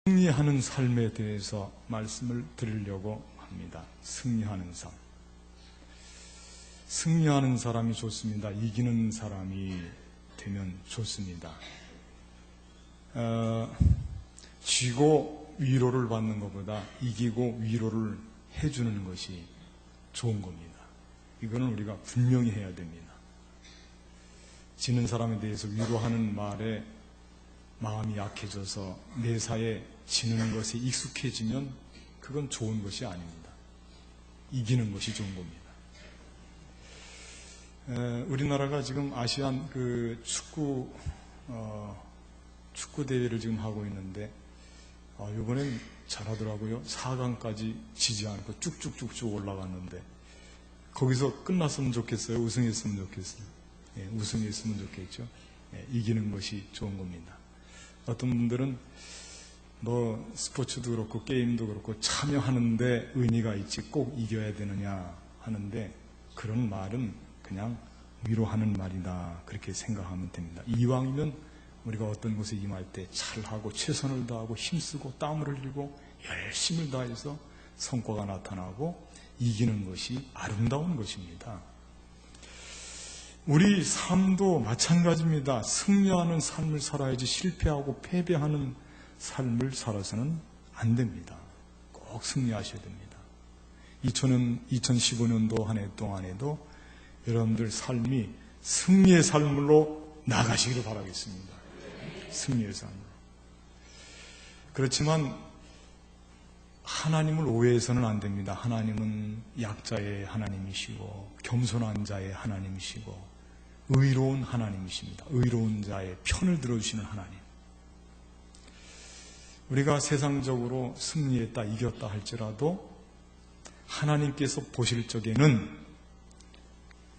승리하는 삶에 대해서 말씀을 드리려고 합니다. 승리하는 삶. 승리하는 사람이 좋습니다. 이기는 사람이 되면 좋습니다. 지고 위로를 받는 것보다 이기고 위로를 해주는 것이 좋은 겁니다. 이거는 우리가 분명히 해야 됩니다. 지는 사람에 대해서 위로하는 말에 마음이 약해져서 매사에 지는 것에 익숙해지면 그건 좋은 것이 아닙니다. 이기는 것이 좋은 겁니다. 우리나라가 지금 아시안 축구 대회를 지금 하고 있는데 이번엔 잘하더라고요. 4강까지 지지 않고 쭉쭉쭉쭉 올라갔는데 거기서 끝났으면 좋겠어요. 우승했으면 좋겠어요. 우승했으면 좋겠죠. 이기는 것이 좋은 겁니다. 어떤 분들은 스포츠도 그렇고 게임도 그렇고 참여하는데 의미가 있지 꼭 이겨야 되느냐 하는데 그런 말은 그냥 위로하는 말이다 그렇게 생각하면 됩니다. 이왕이면 우리가 어떤 곳에 임할 때 잘하고 최선을 다하고 힘쓰고 땀을 흘리고 열심을 다해서 성과가 나타나고 이기는 것이 아름다운 것입니다. 우리 삶도 마찬가지입니다. 승리하는 삶을 살아야지 실패하고 패배하는 삶을 살아서는 안 됩니다. 꼭 승리하셔야 됩니다. 2015년도 한 해 동안에도 여러분들 삶이 승리의 삶으로 나가시기를 바라겠습니다. 승리의 삶으로. 그렇지만 하나님을 오해해서는 안 됩니다. 하나님은 약자의 하나님이시고 겸손한 자의 하나님이시고 의로운 하나님이십니다. 의로운 자의 편을 들어주시는 하나님. 우리가 세상적으로 승리했다, 이겼다 할지라도 하나님께서 보실 적에는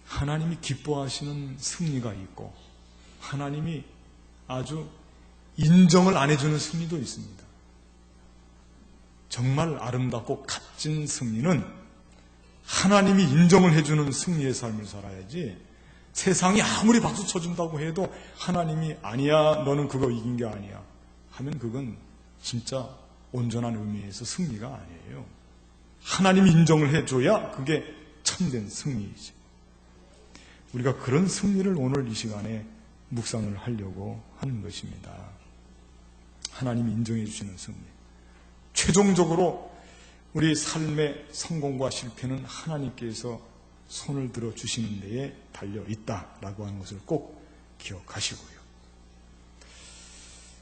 하나님이 기뻐하시는 승리가 있고 하나님이 아주 인정을 안 해주는 승리도 있습니다. 정말 아름답고 값진 승리는 하나님이 인정을 해주는 승리의 삶을 살아야지 세상이 아무리 박수 쳐준다고 해도 하나님이 아니야, 너는 그거 이긴 게 아니야 하면 그건 진짜 온전한 의미에서 승리가 아니에요. 하나님이 인정을 해줘야 그게 참된 승리이지. 우리가 그런 승리를 오늘 이 시간에 묵상을 하려고 하는 것입니다. 하나님이 인정해 주시는 승리. 최종적으로 우리 삶의 성공과 실패는 하나님께서 손을 들어 주시는 데에 달려 있다라고 하는 것을 꼭 기억하시고요.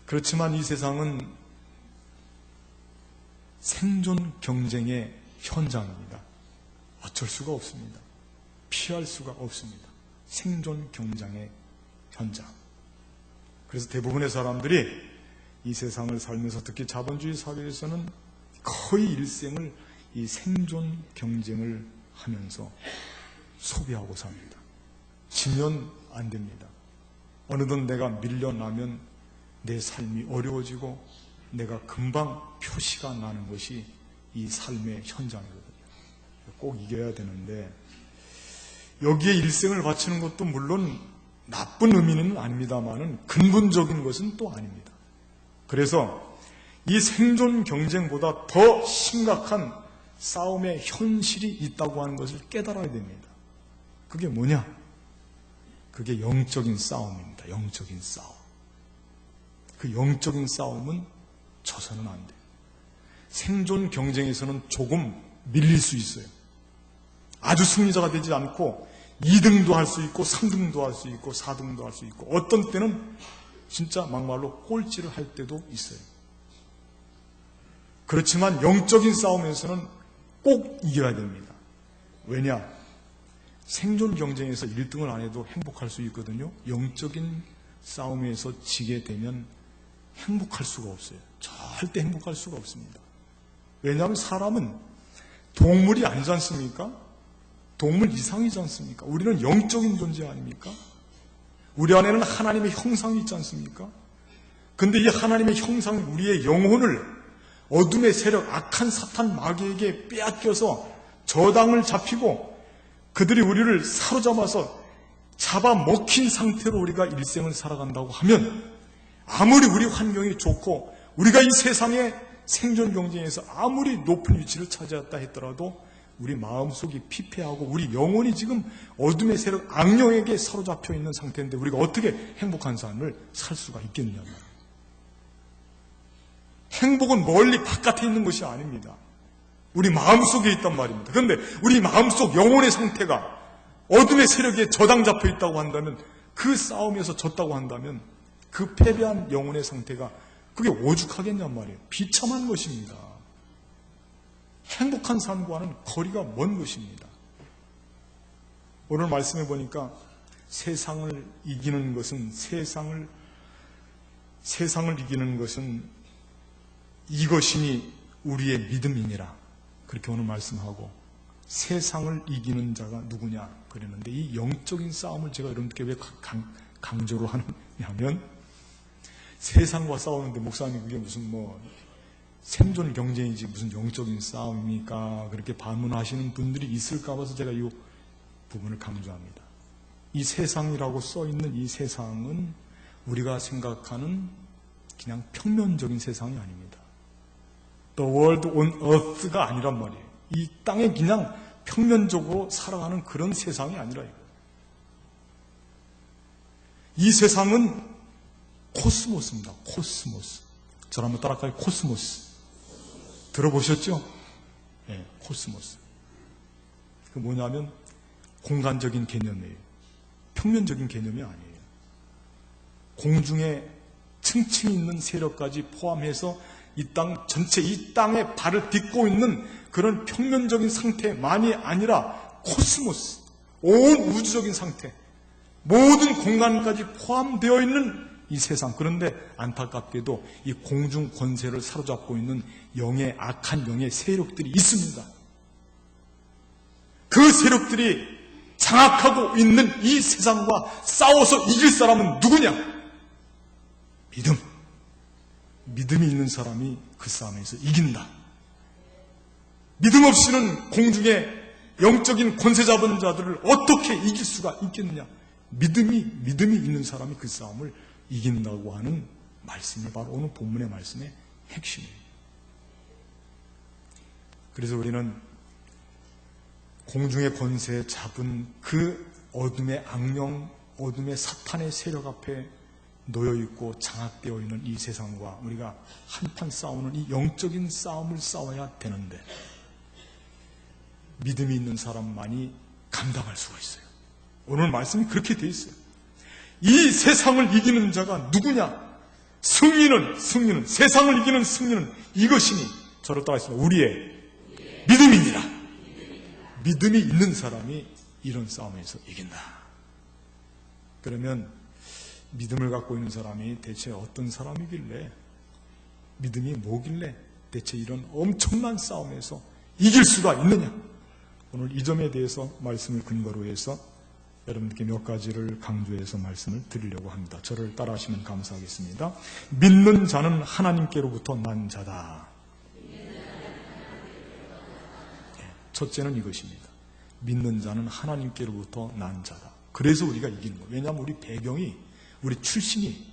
그렇지만 이 세상은 생존 경쟁의 현장입니다. 어쩔 수가 없습니다. 피할 수가 없습니다. 생존 경쟁의 현장. 그래서 대부분의 사람들이 이 세상을 살면서 특히 자본주의 사회에서는 거의 일생을 이 생존 경쟁을 하면서 소비하고 삽니다. 지면 안 됩니다. 어느덧 내가 밀려나면 내 삶이 어려워지고 내가 금방 표시가 나는 것이 이 삶의 현장이거든요. 꼭 이겨야 되는데 여기에 일생을 바치는 것도 물론 나쁜 의미는 아닙니다만은 근본적인 것은 또 아닙니다. 그래서 이 생존 경쟁보다 더 심각한 싸움의 현실이 있다고 하는 것을 깨달아야 됩니다. 그게 뭐냐? 그게 영적인 싸움입니다. 영적인 싸움. 그 영적인 싸움은 져서는 안 돼요. 생존 경쟁에서는 조금 밀릴 수 있어요. 아주 승리자가 되지 않고 2등도 할 수 있고 3등도 할 수 있고 4등도 할 수 있고 어떤 때는 진짜 막말로 꼴찌를 할 때도 있어요. 그렇지만 영적인 싸움에서는 꼭 이겨야 됩니다. 왜냐? 생존 경쟁에서 1등을 안 해도 행복할 수 있거든요. 영적인 싸움에서 지게 되면 행복할 수가 없어요. 절대 행복할 수가 없습니다. 왜냐하면 사람은 동물이 아니지 않습니까? 동물 이상이지 않습니까? 우리는 영적인 존재 아닙니까? 우리 안에는 하나님의 형상이 있지 않습니까? 근데 이 하나님의 형상이 우리의 영혼을 어둠의 세력, 악한 사탄 마귀에게 빼앗겨서 저당을 잡히고 그들이 우리를 사로잡아서 잡아먹힌 상태로 우리가 일생을 살아간다고 하면 아무리 우리 환경이 좋고 우리가 이 세상의 생존 경쟁에서 아무리 높은 위치를 차지했다 했더라도 우리 마음속이 피폐하고 우리 영혼이 지금 어둠의 세력 악령에게 사로잡혀 있는 상태인데 우리가 어떻게 행복한 삶을 살 수가 있겠느냐 말이에요. 행복은 멀리 바깥에 있는 것이 아닙니다. 우리 마음속에 있단 말입니다. 그런데 우리 마음속 영혼의 상태가 어둠의 세력에 저당 잡혀 있다고 한다면, 그 싸움에서 졌다고 한다면 그 패배한 영혼의 상태가 그게 오죽하겠냔 말이에요. 비참한 것입니다. 행복한 삶과는 거리가 먼 것입니다. 오늘 말씀해 보니까 세상을 이기는 것은 세상을 이기는 것은 이것이니 우리의 믿음이니라. 그렇게 오늘 말씀하고, 세상을 이기는 자가 누구냐 그랬는데, 이 영적인 싸움을 제가 여러분께 왜 강조를 하느냐면, 세상과 싸우는데 목사님 그게 무슨 생존 경쟁이지 무슨 영적인 싸움입니까? 그렇게 반문하시는 분들이 있을까 봐서 제가 이 부분을 강조합니다. 이 세상이라고 써있는 이 세상은 우리가 생각하는 그냥 평면적인 세상이 아닙니다. The world on earth가 아니란 말이에요. 이 땅에 그냥 평면적으로 살아가는 그런 세상이 아니라 이거예요. 이 세상은 코스모스입니다. 코스모스. 저를 한번 따라갈까요? 코스모스. 들어보셨죠? 네, 코스모스. 그 뭐냐면 공간적인 개념이에요. 평면적인 개념이 아니에요. 공중에 층층이 있는 세력까지 포함해서 이 땅 전체, 이 땅에 발을 딛고 있는 그런 평면적인 상태만이 아니라 코스모스, 온 우주적인 상태, 모든 공간까지 포함되어 있는 이 세상. 그런데 안타깝게도 이 공중 권세를 사로잡고 있는 악한 영의 세력들이 있습니다. 그 세력들이 장악하고 있는 이 세상과 싸워서 이길 사람은 누구냐? 믿음이 있는 사람이 그 싸움에서 이긴다. 믿음 없이는 공중에 영적인 권세 잡은 자들을 어떻게 이길 수가 있겠느냐? 믿음이 있는 사람이 그 싸움을 이긴다고 하는 말씀이 바로 오늘 본문의 말씀의 핵심이에요. 그래서 우리는 공중의 권세 잡은 그 어둠의 악령, 어둠의 사탄의 세력 앞에 놓여있고 장악되어 있는 이 세상과 우리가 한판 싸우는 이 영적인 싸움을 싸워야 되는데, 믿음이 있는 사람만이 감당할 수가 있어요. 오늘 말씀이 그렇게 돼 있어요. 이 세상을 이기는 자가 누구냐? 승리는 세상을 이기는 승리는 이것이니, 저를 따라하시면 우리의 믿음이니라. 믿음이 있는 사람이 이런 싸움에서 이긴다. 그러면 믿음을 갖고 있는 사람이 대체 어떤 사람이길래, 믿음이 뭐길래 대체 이런 엄청난 싸움에서 이길 수가 있느냐? 오늘 이 점에 대해서 말씀을 근거로 해서 여러분께 몇 가지를 강조해서 말씀을 드리려고 합니다. 저를 따라하시면 감사하겠습니다. 믿는 자는 하나님께로부터 난 자다. 첫째는 이것입니다. 믿는 자는 하나님께로부터 난 자다. 그래서 우리가 이기는 거예요. 왜냐하면 우리 배경이, 우리 출신이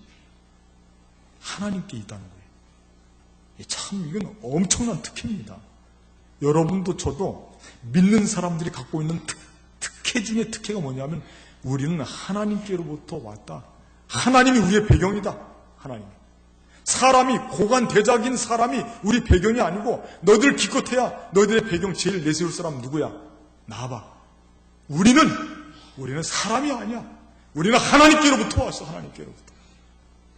하나님께 있다는 거예요. 참 이건 엄청난 특혜입니다. 여러분도 저도 믿는 사람들이 갖고 있는 특혜 중에 특혜가 뭐냐면, 우리는 하나님께로부터 왔다. 하나님이 우리의 배경이다. 하나님. 사람이, 고관대작인 사람이 우리 배경이 아니고, 너희들 기껏해야 너희들의 배경 제일 내세울 사람 누구야? 나와봐. 우리는 사람이 아니야. 우리는 하나님께로부터 왔어. 하나님께로부터.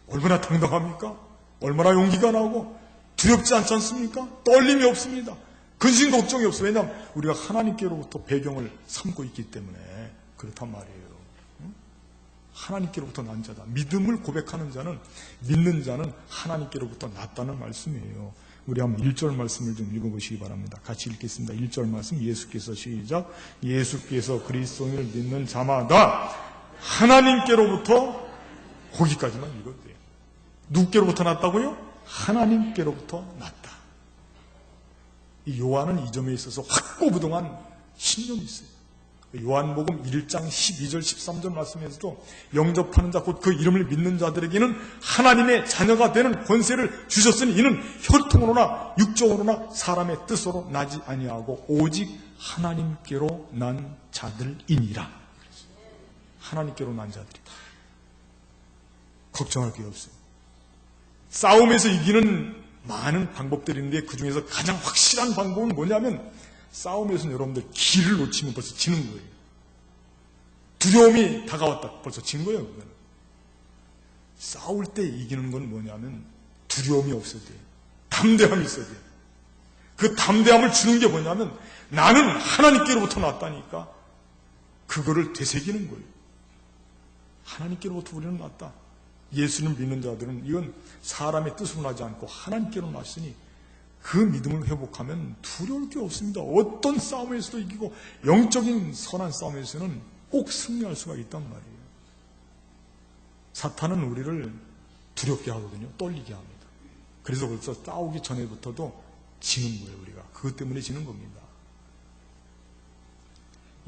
얼마나 당당합니까? 얼마나 용기가 나고 두렵지 않지 않습니까? 떨림이 없습니다. 근심 걱정이 없어. 왜냐하면 우리가 하나님께로부터 배경을 삼고 있기 때문에 그렇단 말이에요. 하나님께로부터 난 자다. 믿음을 고백하는 자는, 믿는 자는 하나님께로부터 났다는 말씀이에요. 우리 한번 1절 말씀을 좀 읽어보시기 바랍니다. 같이 읽겠습니다. 1절 말씀, 예수께서 시작. 예수께서 그리스도를 믿는 자마다 하나님께로부터, 거기까지만 읽어도 돼요. 누구께로부터 났다고요? 하나님께로부터 났다. 이 요한은 이 점에 있어서 확고부동한 신념이 있어요. 요한복음 1장 12절 13절 말씀에서도 영접하는 자 곧 그 이름을 믿는 자들에게는 하나님의 자녀가 되는 권세를 주셨으니 이는 혈통으로나 육정으로나 사람의 뜻으로 나지 아니하고 오직 하나님께로 난 자들이니라. 하나님께로 난 자들이다. 걱정할 게 없어요. 싸움에서 이기는 많은 방법들이 있는데 그 중에서 가장 확실한 방법은 뭐냐면 싸움에서는 여러분들 길을 놓치면 벌써 지는 거예요. 두려움이 다가왔다. 벌써 진 거예요. 그거는. 싸울 때 이기는 건 뭐냐면 두려움이 없어야 돼요. 담대함이 있어야 돼요. 그 담대함을 주는 게 뭐냐면 나는 하나님께로부터 났다니까 그거를 되새기는 거예요. 하나님께로부터 우리는 났다. 예수를 믿는 자들은 이건 사람의 뜻으로 나지 않고 하나님께로 났으니 그 믿음을 회복하면 두려울 게 없습니다. 어떤 싸움에서도 이기고 영적인 선한 싸움에서는 꼭 승리할 수가 있단 말이에요. 사탄은 우리를 두렵게 하거든요. 떨리게 합니다. 그래서 벌써 싸우기 전에부터도 지는 거예요. 우리가 그것 때문에 지는 겁니다.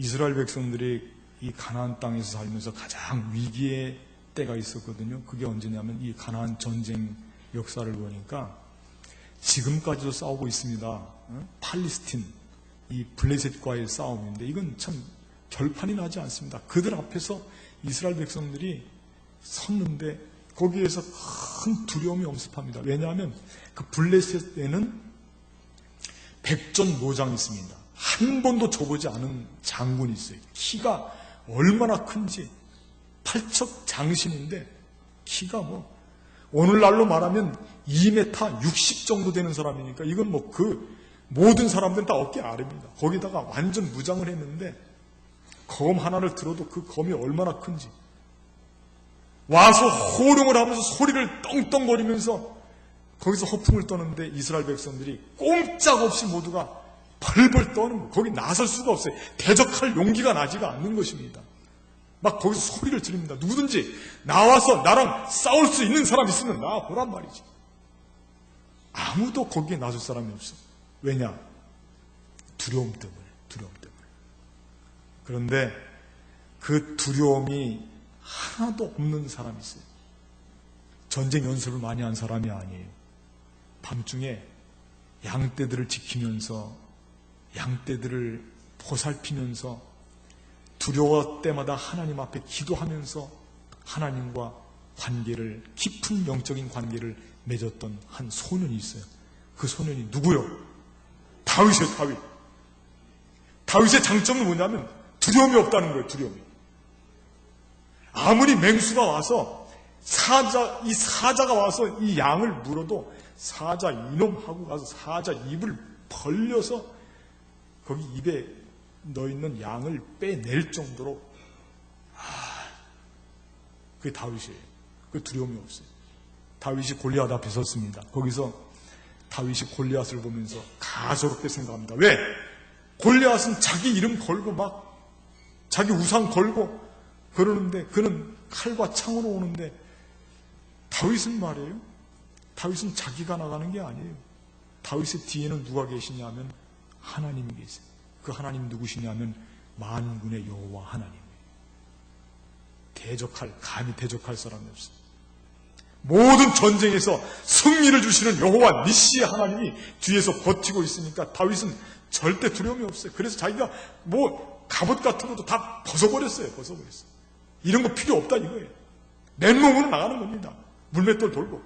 이스라엘 백성들이 이 가나안 땅에서 살면서 가장 위기의 때가 있었거든요. 그게 언제냐면 이 가나안 전쟁 역사를 보니까 지금까지도 싸우고 있습니다. 팔레스틴, 이 블레셋과의 싸움인데 이건 참 결판이 나지 않습니다. 그들 앞에서 이스라엘 백성들이 섰는데 거기에서 큰 두려움이 엄습합니다. 왜냐하면 그 블레셋에는 백전노장이 있습니다. 한 번도 줘보지 않은 장군이 있어요. 키가 얼마나 큰지 팔척 장신인데 키가 오늘날로 말하면 2m 60 정도 되는 사람이니까 이건 그 모든 사람들은 다 어깨 아래입니다. 거기다가 완전 무장을 했는데 검 하나를 들어도 그 검이 얼마나 큰지 와서 호령을 하면서 소리를 떵떵거리면서 거기서 허풍을 떠는데 이스라엘 백성들이 꼼짝없이 모두가 벌벌 떠는 거예요. 거기 나설 수가 없어요. 대적할 용기가 나지가 않는 것입니다. 막 거기서 소리를 지릅니다. 누구든지 나와서 나랑 싸울 수 있는 사람 있으면 나와보란 말이지. 아무도 거기에 나설 사람이 없어. 왜냐? 두려움 때문에. 그런데 그 두려움이 하나도 없는 사람이 있어요. 전쟁 연습을 많이 한 사람이 아니에요. 밤중에 양떼들을 지키면서 양떼들을 보살피면서 두려워 때마다 하나님 앞에 기도하면서 하나님과 관계를 깊은 영적인 관계를 맺었던 한 소년이 있어요. 그 소년이 누구요? 다윗이에요. 다윗. 다윗의 장점은 뭐냐면 두려움이 없다는 거예요. 두려움이. 아무리 맹수가 와서 사자가 와서 이 양을 물어도 사자 이놈하고 가서 사자 입을 벌려서 거기 입에 넣어있는 양을 빼낼 정도로 그게 다윗이에요. 그 두려움이 없어요. 다윗이 골리앗 앞에 섰습니다. 거기서 다윗이 골리앗을 보면서 가소롭게 생각합니다. 왜? 골리앗은 자기 이름 걸고 막 자기 우상 걸고 그러는데 그는 칼과 창으로 오는데 다윗은 말이에요. 다윗은 자기가 나가는 게 아니에요. 다윗의 뒤에는 누가 계시냐면 하나님이 계세요. 그 하나님 누구시냐면 만군의 여호와 하나님. 감히 대적할 사람이 없어요. 모든 전쟁에서 승리를 주시는 여호와 니시의 하나님이 뒤에서 버티고 있으니까 다윗은 절대 두려움이 없어요. 그래서 자기가 갑옷 같은 것도 다 벗어버렸어요. 이런 거 필요 없다 이거예요. 맨몸으로 나가는 겁니다. 물맷돌 들고.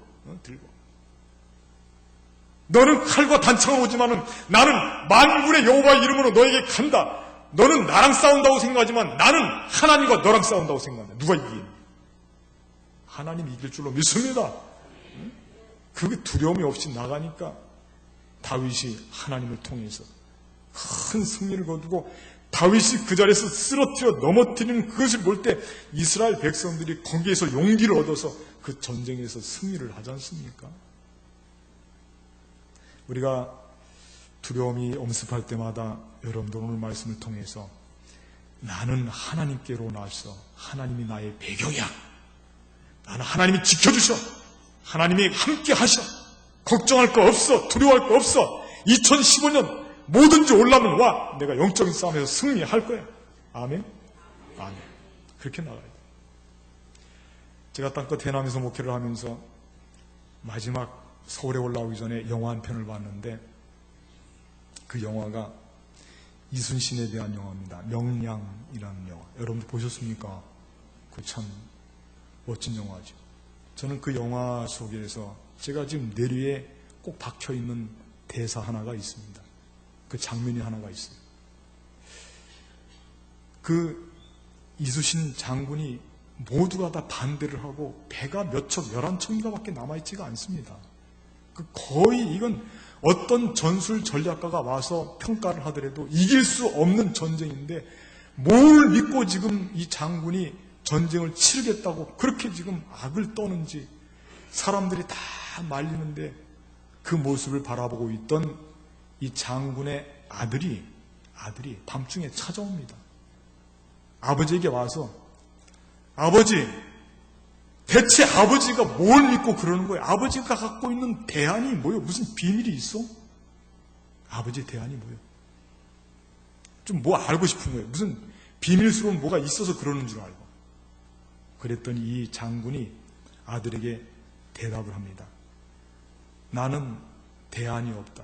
너는 칼과 단창을 오지만은 나는 만군의 여호와의 이름으로 너에게 간다. 너는 나랑 싸운다고 생각하지만 나는 하나님과 너랑 싸운다고 생각한다. 누가 이기니? 하나님이 이길 줄로 믿습니다. 그게 두려움이 없이 나가니까 다윗이 하나님을 통해서 큰 승리를 거두고 다윗이 그 자리에서 쓰러뜨려 넘어뜨리는 그것을 볼 때 이스라엘 백성들이 거기에서 용기를 얻어서 그 전쟁에서 승리를 하지 않습니까? 우리가 두려움이 엄습할 때마다 여러분들 오늘 말씀을 통해서 나는 하나님께로 나서 하나님이 나의 배경이야. 나는 하나님이 지켜주셔. 하나님이 함께 하셔. 걱정할 거 없어. 두려워할 거 없어. 2015년 뭐든지 올라면 와. 내가 영적인 싸움에서 승리할 거야. 아멘? 아멘. 그렇게 나가야 돼요. 제가 땅끝 해남에서 목회를 하면서 마지막 서울에 올라오기 전에 영화 한 편을 봤는데 그 영화가 이순신에 대한 영화입니다. 명량이라는 영화. 여러분들 보셨습니까? 그 참 멋진 영화죠. 저는 그 영화 속에서 제가 지금 내리에 꼭 박혀있는 대사 하나가 있습니다. 그 장면이 하나가 있어요. 그 이순신 장군이 모두가 다 반대를 하고 배가 몇 척, 11척인가 밖에 남아있지가 않습니다. 거의 이건 어떤 전술 전략가가 와서 평가를 하더라도 이길 수 없는 전쟁인데 뭘 믿고 지금 이 장군이 전쟁을 치르겠다고 그렇게 지금 악을 떠는지 사람들이 다 말리는데 그 모습을 바라보고 있던 이 장군의 아들이 밤중에 찾아옵니다. 아버지에게 와서 아버지, 대체 아버지가 뭘 믿고 그러는 거예요? 아버지가 갖고 있는 대안이 뭐예요? 무슨 비밀이 있어? 아버지의 대안이 뭐예요? 좀 뭐 알고 싶은 거예요. 무슨 비밀스러운 뭐가 있어서 그러는 줄 알고. 그랬더니 이 장군이 아들에게 대답을 합니다. 나는 대안이 없다.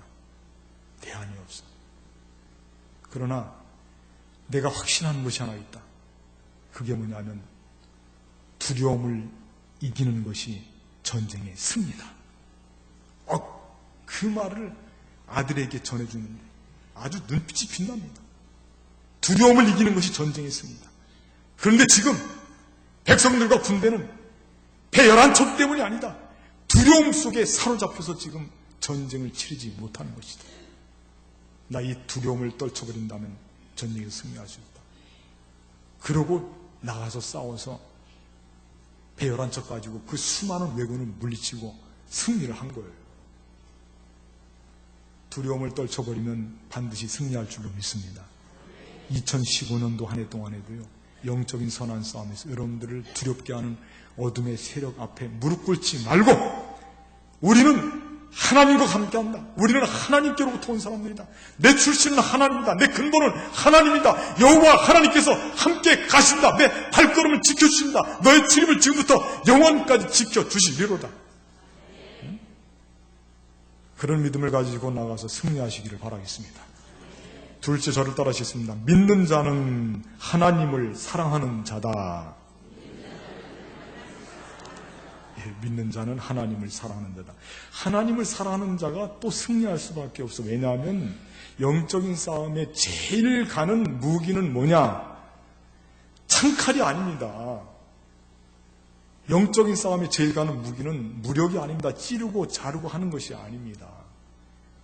대안이 없어. 그러나 내가 확신하는 것이 하나 있다. 그게 뭐냐면 두려움을 이기는 것이 전쟁의 승리다. 그 말을 아들에게 전해주는데 아주 눈빛이 빛납니다. 두려움을 이기는 것이 전쟁의 승리다. 그런데 지금 백성들과 군대는 배 11척 때문이 아니다. 두려움 속에 사로잡혀서 지금 전쟁을 치르지 못하는 것이다. 나 이 두려움을 떨쳐버린다면 전쟁에서 승리할 수 있다. 그러고 나가서 싸워서 배 11척 가지고 그 수많은 왜군을 물리치고 승리를 한 거예요. 두려움을 떨쳐버리면 반드시 승리할 줄로 믿습니다. 2015년도 한 해 동안에도요, 영적인 선한 싸움에서 여러분들을 두렵게 하는 어둠의 세력 앞에 무릎 꿇지 말고 우리는 하나님과 함께한다. 우리는 하나님께로부터 온 사람들이다. 내 출신은 하나님이다. 내 근본은 하나님이다. 여호와 하나님께서 함께 가신다. 내 발걸음을 지켜주신다. 너의 출입을 지금부터 영원까지 지켜주시리로다. 그런 믿음을 가지고 나가서 승리하시기를 바라겠습니다. 둘째, 저를 따라하시겠습니다. 믿는 자는 하나님을 사랑하는 자다. 믿는 자는 하나님을 사랑하는 자다. 하나님을 사랑하는 자가 또 승리할 수밖에 없어. 왜냐하면 영적인 싸움에 제일 가는 무기는 뭐냐? 창칼이 아닙니다. 영적인 싸움에 제일 가는 무기는 무력이 아닙니다. 찌르고 자르고 하는 것이 아닙니다.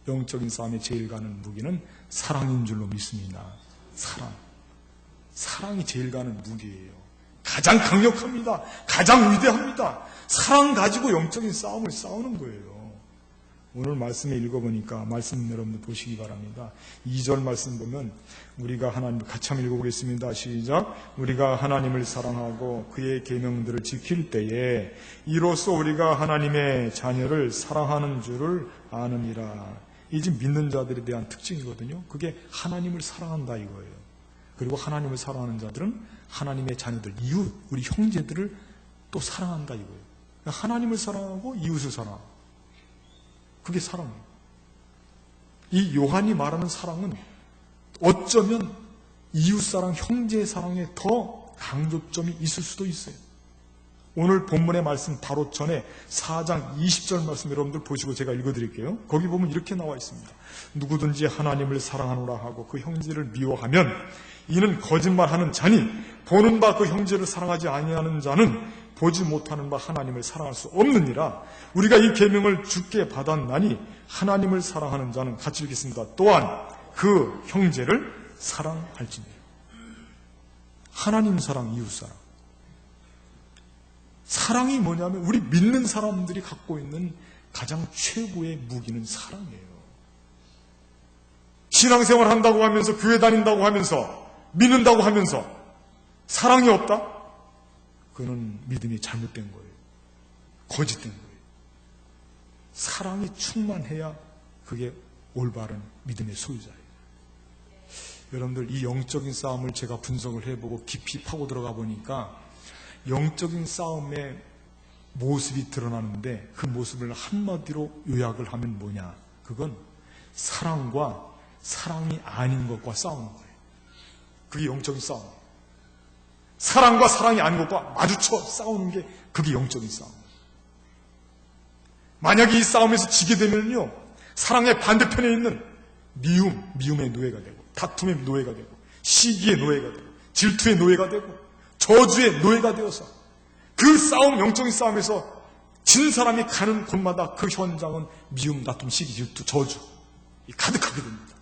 영적인 싸움에 제일 가는 무기는 사랑인 줄로 믿습니다. 사랑이 제일 가는 무기예요. 가장 강력합니다. 가장 위대합니다. 사랑 가지고 영적인 싸움을 싸우는 거예요. 오늘 말씀에 읽어보니까 말씀 여러분들 보시기 바랍니다. 2절 말씀 보면 우리가 하나님을 같이 한번 읽어보겠습니다. 시작. 우리가 하나님을 사랑하고 그의 계명들을 지킬 때에 이로써 우리가 하나님의 자녀를 사랑하는 줄을 아느니라. 이 지금 믿는 자들에 대한 특징이거든요. 그게 하나님을 사랑한다 이거예요. 그리고 하나님을 사랑하는 자들은 하나님의 자녀들, 이웃, 우리 형제들을 또 사랑한다 이거예요. 하나님을 사랑하고 이웃을 사랑하고 그게 사랑이에요. 이 요한이 말하는 사랑은 어쩌면 이웃사랑, 형제의 사랑에 더 강조점이 있을 수도 있어요. 오늘 본문의 말씀 바로 전에 4장 20절 말씀 여러분들 보시고 제가 읽어드릴게요. 거기 보면 이렇게 나와 있습니다. 누구든지 하나님을 사랑하노라 하고 그 형제를 미워하면 이는 거짓말하는 자니 보는 바 그 형제를 사랑하지 아니하는 자는 보지 못하는 바 하나님을 사랑할 수 없느니라. 우리가 이 계명을 주께 받았나니 하나님을 사랑하는 자는 같이 읽겠습니다. 또한 그 형제를 사랑할지니. 하나님 사랑, 이웃 사랑. 사랑이 뭐냐면 우리 믿는 사람들이 갖고 있는 가장 최고의 무기는 사랑이에요. 신앙생활 한다고 하면서 교회 다닌다고 하면서 믿는다고 하면서 사랑이 없다? 그거는 믿음이 잘못된 거예요. 거짓된 거예요. 사랑이 충만해야 그게 올바른 믿음의 소유자예요. 여러분들 이 영적인 싸움을 제가 분석을 해보고 깊이 파고 들어가 보니까 영적인 싸움의 모습이 드러나는데 그 모습을 한마디로 요약을 하면 뭐냐? 그건 사랑과 사랑이 아닌 것과 싸우는 거예요. 그게 영적인 싸움. 사랑과 사랑이 아닌 것과 마주쳐 싸우는 게 그게 영적인 싸움. 만약에 이 싸움에서 지게 되면요, 사랑의 반대편에 있는 미움의 노예가 되고, 다툼의 노예가 되고, 시기의 노예가 되고, 질투의 노예가 되고, 저주의 노예가 되어서 그 싸움, 영적인 싸움에서 진 사람이 가는 곳마다 그 현장은 미움, 다툼, 시기, 질투, 저주 가득하게 됩니다.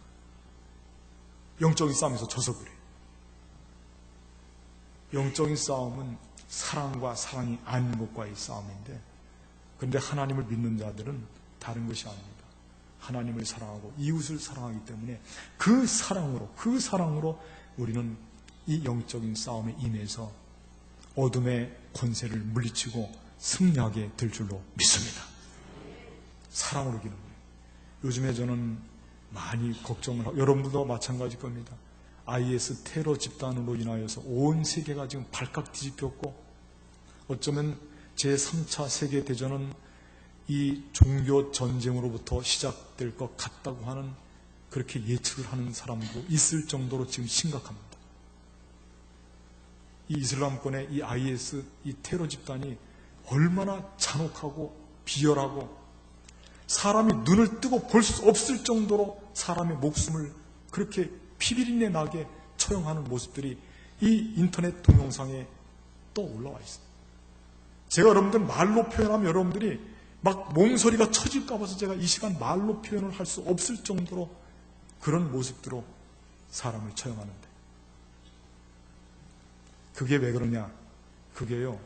영적인 싸움에서 져서 그래요. 영적인 싸움은 사랑과 사랑이 아닌 것과의 싸움인데, 그런데 하나님을 믿는 자들은 다른 것이 아닙니다. 하나님을 사랑하고 이웃을 사랑하기 때문에 그 사랑으로 우리는 이 영적인 싸움에 임해서 어둠의 권세를 물리치고 승리하게 될 줄로 믿습니다. 사랑으로 이기는 거예요. 요즘에 저는 많이 걱정을 하고, 여러분들도 마찬가지일 겁니다. IS 테러 집단으로 인하여서 온 세계가 지금 발칵 뒤집혔고, 어쩌면 제3차 세계대전은 이 종교 전쟁으로부터 시작될 것 같다고 하는, 그렇게 예측을 하는 사람도 있을 정도로 지금 심각합니다. 이 이슬람권의 이 IS, 이 테러 집단이 얼마나 잔혹하고 비열하고 사람이 눈을 뜨고 볼 수 없을 정도로 사람의 목숨을 그렇게 피비린내 나게 처형하는 모습들이 이 인터넷 동영상에 또 올라와 있어요. 제가 여러분들 말로 표현하면 여러분들이 막 몸서리가 쳐질까 봐서 제가 이 시간 말로 표현을 할 수 없을 정도로 그런 모습들로 사람을 처형하는데, 그게 왜 그러냐? 그게요,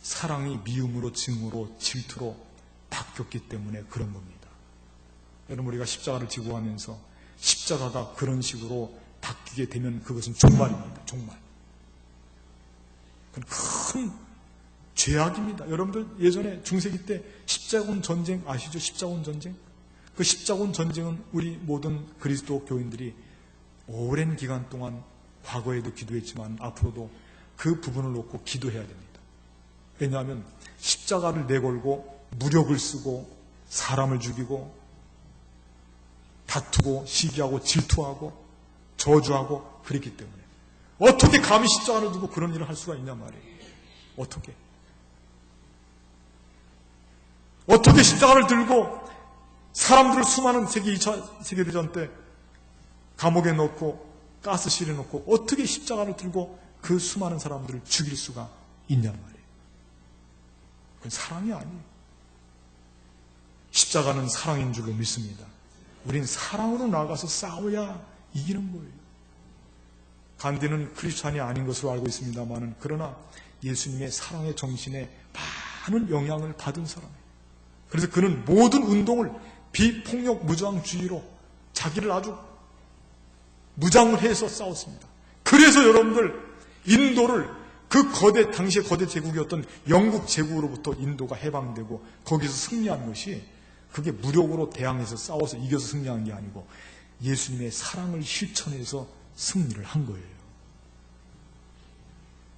사랑이 미움으로, 증오로, 질투로 바뀌었기 때문에 그런 겁니다. 여러분, 우리가 십자가를 지고 가면서 십자가가 그런 식으로 바뀌게 되면 그것은 종말입니다. 종말. 그건 큰 죄악입니다. 여러분들 예전에 중세기 때 십자군 전쟁 아시죠? 십자군 전쟁. 그 십자군 전쟁은 우리 모든 그리스도 교인들이 오랜 기간 동안 과거에도 기도했지만 앞으로도 그 부분을 놓고 기도해야 됩니다. 왜냐하면 십자가를 내걸고 무력을 쓰고 사람을 죽이고 다투고 시기하고 질투하고 저주하고 그랬기 때문에 어떻게 감히 십자가를 두고 그런 일을 할 수가 있냐 말이에요. 어떻게 십자가를 들고 사람들을 수많은 세계 2차 세계대전 때 감옥에 넣고 가스실에 넣고 어떻게 십자가를 들고 그 수많은 사람들을 죽일 수가 있냔 말이에요. 그건 사랑이 아니에요. 십자가는 사랑인 줄로 믿습니다. 우린 사랑으로 나가서 싸워야 이기는 거예요. 간디는 크리스찬이 아닌 것으로 알고 있습니다만, 그러나 예수님의 사랑의 정신에 많은 영향을 받은 사람이에요. 그래서 그는 모든 운동을 비폭력 무장주의로 자기를 아주 무장을 해서 싸웠습니다. 그래서 여러분들 인도를 그 당시의 거대 제국이었던 영국 제국으로부터 인도가 해방되고 거기서 승리한 것이, 그게 무력으로 대항해서 싸워서 이겨서 승리한 게 아니고 예수님의 사랑을 실천해서 승리를 한 거예요.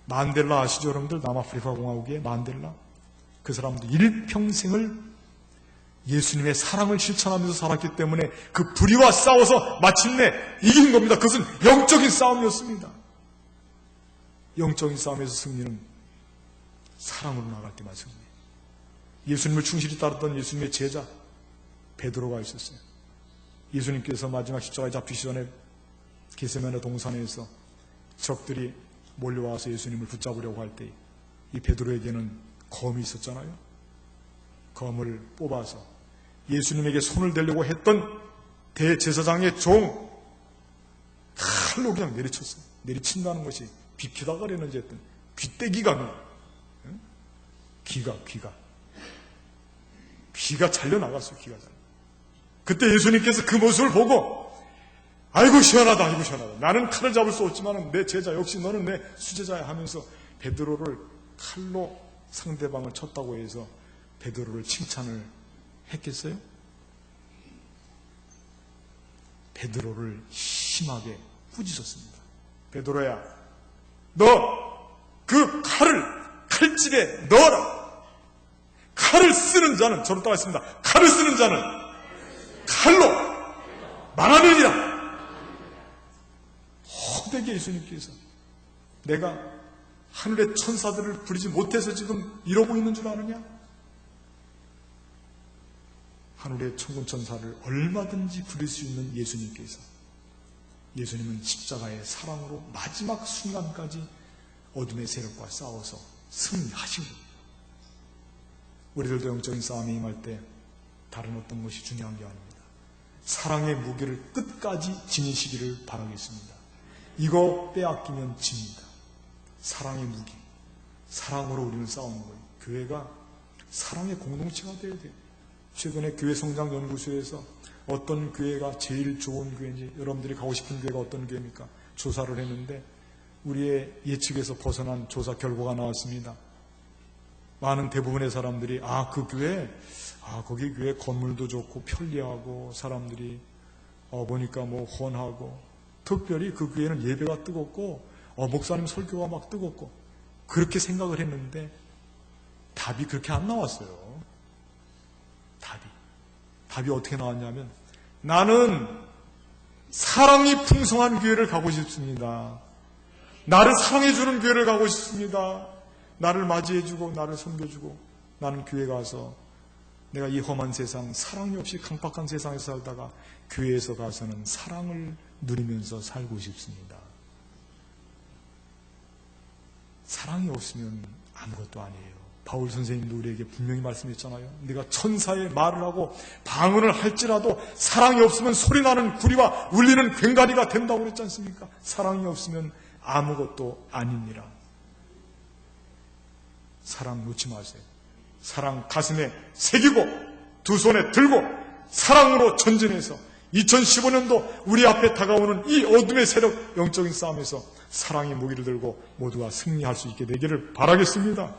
만델라 아시죠, 여러분들? 남아프리카 공화국의 만델라. 그 사람도 일평생을 예수님의 사랑을 실천하면서 살았기 때문에 그 불의와 싸워서 마침내 이긴 겁니다. 그것은 영적인 싸움이었습니다. 영적인 싸움에서 승리는 사랑으로 나갈 때만 승리해요. 예수님을 충실히 따랐던 예수님의 제자 베드로가 있었어요. 예수님께서 마지막 십자가에 잡히시 전에 겟세마네 동산에서 적들이 몰려와서 예수님을 붙잡으려고 할 때 이 베드로에게는 검이 있었잖아요. 검을 뽑아서 예수님에게 손을 대려고 했던 대제사장의 종 칼로 그냥 내리쳤어요. 내리친다는 것이 비키다 그랬는지 했던 귀때기가 귀가 잘려나갔어요. 귀가 잘려. 그때 예수님께서 그 모습을 보고 아이고 시원하다. 나는 칼을 잡을 수 없지만 내 제자 역시 너는 내 수제자야 하면서 베드로를 칼로 상대방을 쳤다고 해서 베드로를 칭찬을 했겠어요? 베드로를 심하게 꾸짖었습니다. 베드로야, 너 그 칼을 칼집에 넣어라. 칼을 쓰는 자는, 저로 따라했습니다. 칼을 쓰는 자는 칼로 말하느니라. 호되게 예수님께서 내가 하늘의 천사들을 부리지 못해서 지금 이러고 있는 줄 아느냐? 하늘의 천군 천사를 얼마든지 부릴 수 있는 예수님께서, 예수님은 십자가의 사랑으로 마지막 순간까지 어둠의 세력과 싸워서 승리하신 겁니다. 우리들도 영적인 싸움에 임할 때 다른 어떤 것이 중요한 게 아닙니다. 사랑의 무기를 끝까지 지니시기를 바라겠습니다. 이거 빼앗기면 집니다. 사랑의 무기, 사랑으로 우리는 싸우는 거예요. 교회가 사랑의 공동체가 되어야 돼요. 최근에 교회 성장 연구소에서 어떤 교회가 제일 좋은 교회인지, 여러분들이 가고 싶은 교회가 어떤 교회입니까? 조사를 했는데 우리의 예측에서 벗어난 조사 결과가 나왔습니다. 많은 대부분의 사람들이 그 교회, 거기 교회 건물도 좋고 편리하고 사람들이 보니까 헌하고, 특별히 그 교회는 예배가 뜨겁고 목사님 설교가 막 뜨겁고, 그렇게 생각을 했는데 답이 그렇게 안 나왔어요. 답이 어떻게 나왔냐면, 나는 사랑이 풍성한 교회를 가고 싶습니다. 나를 사랑해주는 교회를 가고 싶습니다. 나를 맞이해주고 나를 섬겨주고, 나는 교회 가서 내가 이 험한 세상, 사랑이 없이 강박한 세상에서 살다가 교회에서 가서는 사랑을 누리면서 살고 싶습니다. 사랑이 없으면 아무것도 아니에요. 바울 선생님도 우리에게 분명히 말씀했잖아요. 네가 천사의 말을 하고 방언을 할지라도 사랑이 없으면 소리나는 구리와 울리는 괭가리가 된다고 그랬지 않습니까? 사랑이 없으면 아무것도 아닙니다. 사랑 놓지 마세요. 사랑 가슴에 새기고 두 손에 들고 사랑으로 전진해서 2015년도 우리 앞에 다가오는 이 어둠의 세력, 영적인 싸움에서 사랑의 무기를 들고 모두가 승리할 수 있게 되기를 바라겠습니다.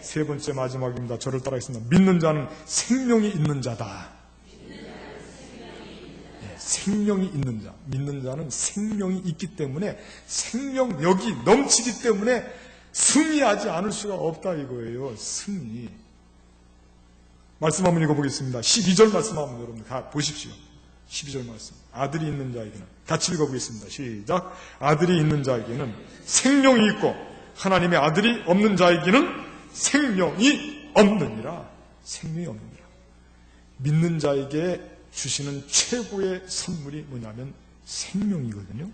세 번째, 마지막입니다. 저를 따라하겠습니다. 믿는 자는 생명이 있는 자다. 생명이 있는 자. 믿는 자는 생명이 있기 때문에, 생명력이 넘치기 때문에 승리하지 않을 수가 없다 이거예요. 승리. 말씀 한번 읽어보겠습니다. 12절 말씀 한번 여러분 다 보십시오. 12절 말씀. 아들이 있는 자에게는, 같이 읽어보겠습니다. 시작. 아들이 있는 자에게는 생명이 있고 하나님의 아들이 없는 자에게는 생명이 없느니라. 생명이 없느니라. 믿는 자에게 주시는 최고의 선물이 뭐냐면 생명이거든요.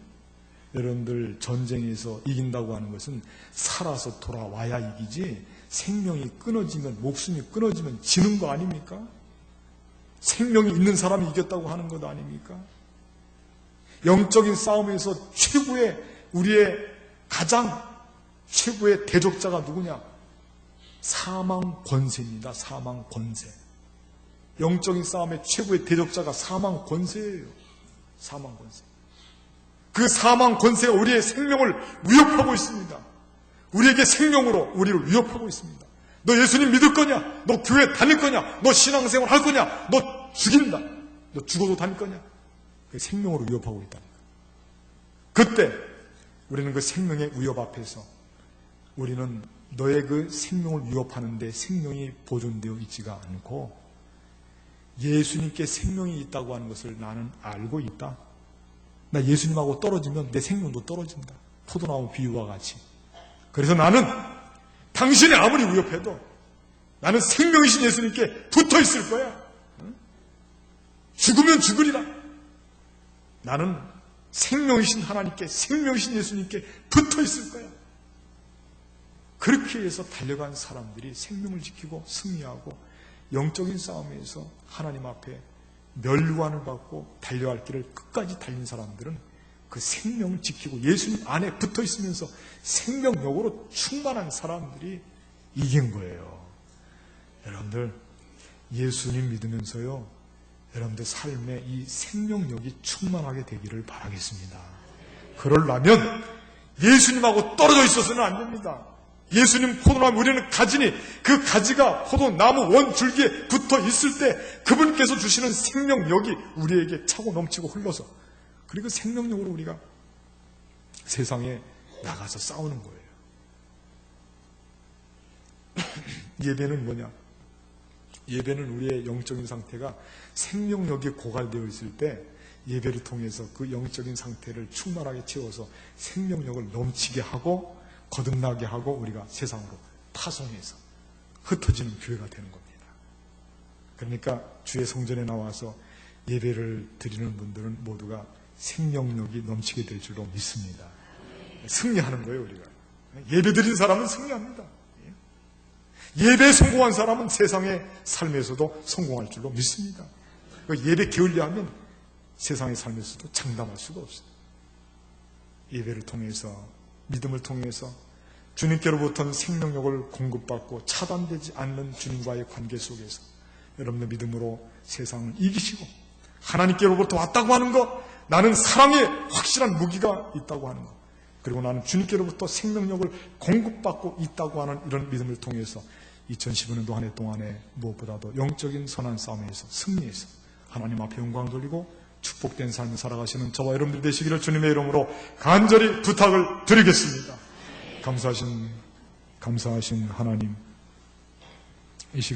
여러분들 전쟁에서 이긴다고 하는 것은 살아서 돌아와야 이기지, 생명이 끊어지면, 목숨이 끊어지면 지는 거 아닙니까? 생명이 있는 사람이 이겼다고 하는 것 아닙니까? 영적인 싸움에서 최고의, 우리의 가장 최고의 대적자가 누구냐? 사망 권세입니다. 사망 권세. 영적인 싸움의 최고의 대적자가 사망 권세예요. 사망 권세. 그 사망 권세가 우리의 생명을 위협하고 있습니다. 우리에게 생명으로 우리를 위협하고 있습니다. 너 예수님 믿을 거냐? 너 교회 다닐 거냐? 너 신앙생활 할 거냐? 너 죽인다. 너 죽어도 다닐 거냐? 그 생명으로 위협하고 있다니까. 그때 우리는 그 생명의 위협 앞에서 우리는 너의 그 생명을 위협하는데 생명이 보존되어 있지가 않고, 예수님께 생명이 있다고 하는 것을 나는 알고 있다. 나 예수님하고 떨어지면 내 생명도 떨어진다. 포도나무 비유와 같이. 그래서 나는 당신이 아무리 위협해도 나는 생명이신 예수님께 붙어 있을 거야. 죽으면 죽으리라. 나는 생명이신 하나님께, 생명이신 예수님께 붙어 있을 거야. 그렇게 해서 달려간 사람들이 생명을 지키고 승리하고 영적인 싸움에서 하나님 앞에 멸류관을 받고 달려갈 길을 끝까지 달린 사람들은 그 생명을 지키고 예수님 안에 붙어 있으면서 생명력으로 충만한 사람들이 이긴 거예요. 여러분들, 예수님 믿으면서요, 여러분들 삶에 이 생명력이 충만하게 되기를 바라겠습니다. 그러려면 예수님하고 떨어져 있어서는 안 됩니다. 예수님 포도나무, 우리는 가지니 그 가지가 포도나무 원 줄기에 붙어 있을 때 그분께서 주시는 생명력이 우리에게 차고 넘치고 흘러서, 그리고 생명력으로 우리가 세상에 나가서 싸우는 거예요. 예배는 뭐냐? 예배는 우리의 영적인 상태가 생명력이 고갈되어 있을 때 예배를 통해서 그 영적인 상태를 충만하게 채워서 생명력을 넘치게 하고 거듭나게 하고 우리가 세상으로 파송해서 흩어지는 교회가 되는 겁니다. 그러니까 주의 성전에 나와서 예배를 드리는 분들은 모두가 생명력이 넘치게 될 줄로 믿습니다. 승리하는 거예요, 우리가. 예배 드린 사람은 승리합니다. 예배에 성공한 사람은 세상의 삶에서도 성공할 줄로 믿습니다. 예배 게을리하면 세상의 삶에서도 장담할 수가 없어요. 예배를 통해서, 믿음을 통해서 주님께로부터는 생명력을 공급받고 차단되지 않는 주님과의 관계 속에서 여러분의 믿음으로 세상을 이기시고 하나님께로부터 왔다고 하는 것, 나는 사랑의 확실한 무기가 있다고 하는 것, 그리고 나는 주님께로부터 생명력을 공급받고 있다고 하는 이런 믿음을 통해서 2015년도 한 해 동안에 무엇보다도 영적인 선한 싸움에서 승리해서 하나님 앞에 영광 돌리고 축복된 삶을 살아가시는 저와 여러분들 되시기를 주님의 이름으로 간절히 부탁을 드리겠습니다. 감사하신 하나님,